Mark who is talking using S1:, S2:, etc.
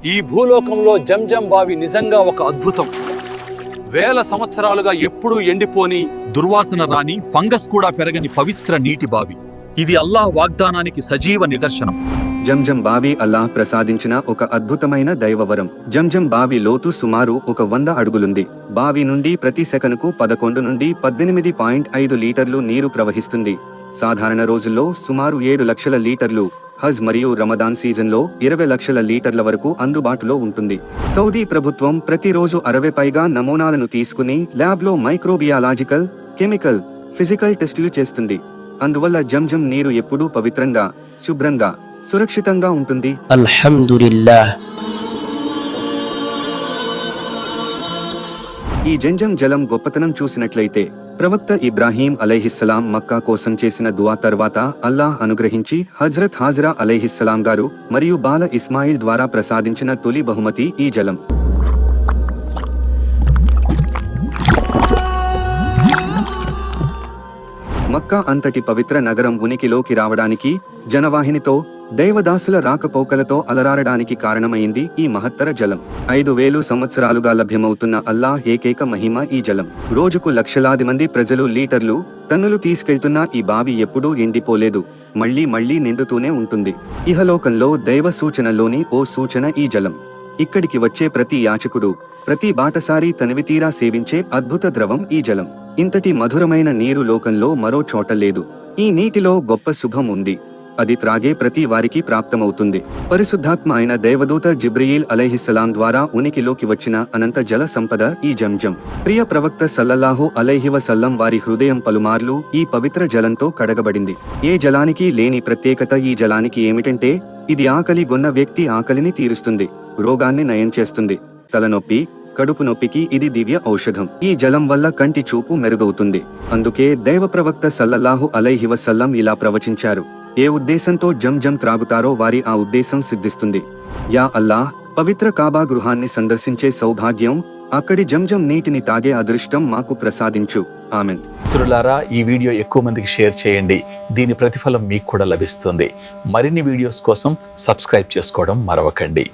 S1: ఈ భూలోకంలో జంజం బావి నిజంగా ఒక అద్భుతం. వేల సంవత్సరాలుగా ఎప్పుడూ ఎండిపోని, దుర్వాసన రాని, ఫంగస్ కూడా పెరగని పవిత్ర నీటి బావి. ఇది అల్లాహ్ వాగ్దానానికి సజీవ నిదర్శనం.
S2: జంజం బావి అల్లాహ్ ప్రసాదించిన ఒక అద్భుతమైన దైవవరం. జంజం బావి లోతు సుమారు 100 అడుగులుంది. బావి నుండి ప్రతి సెకనుకు 11 నుండి 18.5 లీటర్లు నీరు ప్రవహిస్తుంది. సాధారణ రోజుల్లో సుమారు 7 లక్షల లీటర్లు, హజ్ మరియు రమదాన్ సీజన్లో 20 లక్షల లీటర్ల వరకు అందుబాటులో ఉంటుంది. సౌదీ ప్రభుత్వం ప్రతిరోజు 60 పైగా నమూనాలను తీసుకుని ల్యాబ్లో మైక్రోబియాలజికల్, కెమికల్, ఫిజికల్ టెస్టులు చేస్తుంది. అందువల్ల జంజం నీరు ఎప్పుడూ పవిత్రంగా, శుభ్రంగా, సురక్షితంగా ఉంటుంది.
S3: అల్హమ్దులిల్లాహ్.
S2: ఈ జంజం జలం గొప్పతనం చూసినట్లయితే, ప్రవక్త ఇబ్రాహీం అలైహిస్సలాం మక్కా కోసం చేసిన దువా తర్వాత అల్లాహ్ అనుగ్రహించి హజ్రత్ హాజరా అలైహిస్సలాం గారు మరియు బాల ఇస్మాయిల్ ద్వారా ప్రసాదించిన తొలి బహుమతి ఈ జలం. మక్కా అంతటి పవిత్ర నగరం ఉనికిలోకి రావడానికి, జనవాహినితో, దైవదాసుల రాకపోకలతో అలరారడానికి కారణమైంది ఈ మహత్తర జలం. 5000 సంవత్సరాలుగా లభ్యమవుతున్న అల్లాహ్ ఏకైక మహిమ ఈ జలం. రోజుకు లక్షలాది మంది ప్రజలు లీటర్లు, టన్నులు తీసుకెళ్తున్న ఈ బావి ఎప్పుడూ ఎండిపోలేదు, మళ్లీ మళ్లీ నిండుతూనే ఉంటుంది. ఇహలోకంలో దైవ సూచనలోని ఓ సూచన ఈ జలం. ఇక్కడికి వచ్చే ప్రతి యాచకుడు, ప్రతి బాటసారి తనివితీరా సేవించే అద్భుత ద్రవం ఈ జలం. ఇంతటి మధురమైన నీరు లోకంలో మరో చోట లేదు. ఈ నీటిలో గొప్ప శుభం ఉంది. అది త్రాగే ప్రతి వారికి ప్రాప్తమవుతుంది. పరిశుద్ధాత్మ అయిన దైవదూత జిబ్రీయిల్ అలైహిస్సలాం ద్వారా ఉనికిలోకి వచ్చిన అనంత జల సంపద ఈ జంజం. ప్రియ ప్రవక్త సల్లల్లాహు అలైహి వసల్లం వారి హృదయం పలుమార్లు ఈ పవిత్ర జలంతో కడగబడింది. ఏ జలానికి లేని ప్రత్యేకత ఈ జలానికి ఏమిటంటే, ఇది ఆకలి గొన్న వ్యక్తి ఆకలిని తీరుస్తుంది, రోగాన్ని నయం చేస్తుంది. తలనొప్పి, కడుపు నొప్పికి ఇది దివ్య ఔషధం. ఈ జలం వల్ల కంటి చూపు మెరుగవుతుంది. అందుకే దైవ ప్రవక్త సల్లల్లాహు అలైహి వసల్లం ఇలా ప్రవచించారు: ఏ ఉద్దేశంతో జంజం త్రాగుతారో వారి ఆ ఉద్దేశం సిద్ధిస్తుంది. యా అల్లాహ్, పవిత్ర కాబా గృహాన్ని సందర్శించే సౌభాగ్యం, అక్కడి జంజం నీటిని తాగే అదృష్టం మాకు ప్రసాదించు. ఆమెన్.
S1: మిత్రులారా, ఈ వీడియో ఎక్కువ మందికి షేర్ చేయండి. దీని ప్రతిఫలం మీకు కూడా లభిస్తుంది. మరిన్ని వీడియోస్ కోసం సబ్స్క్రైబ్ చేసుకోవడం మరవకండి.